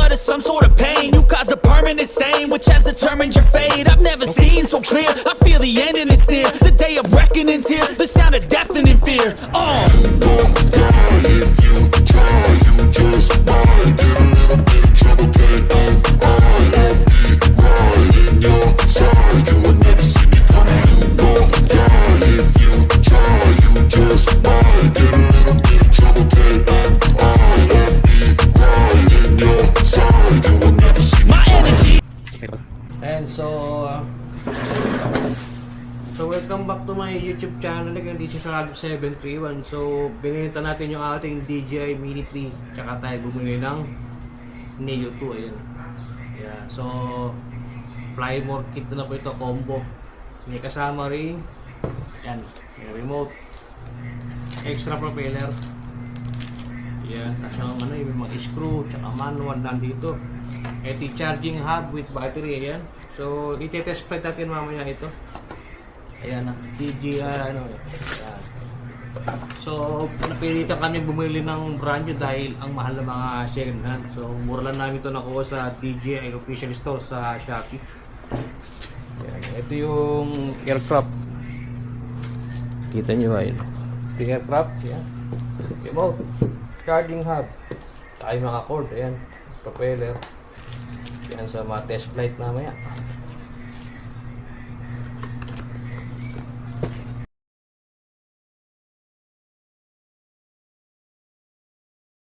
blood is some sort of pain. You caused a permanent stain, which has determined your fate. I've never seen so clear. I feel the end and it's near. The day of reckoning's here. The sound of deafening fear. Don't die if you try. You just might get a little bit of trouble. K-N-I-F-E, right in your side. You will never see me coming. Don't die if you try. You just might get a little bit of trouble. K-N-I-F-E, right in your side. You will never see me My energy. And so welcome back to my YouTube channel again. This is Ralph731. So binenta natin yung ating DJI Mini 3, tsaka tayo bumili ng Neo 2. Ayun. Yeah. So Flymore kit na po ito, combo. May kasama rin yan, may remote, extra propeller. Yan, kasi may mga screw, tsaka manual nandito. Ito charging hub with battery. Ayan. So i-test flight natin mamaya ito. Ayan na, DJI ano. Ayan. So napilitan kami bumili ng brand new dahil ang mahal ng mga second hand. So mura lang namin ito nakuha sa DJI official store sa Shopee. Ayan. Ito yung aircraft. Kita nyo ayun. Ito yung aircraft. Ayan. Remote, charging hub, tayo mga cord. Ayan, propeller. Yan sa mga test flight mamaya.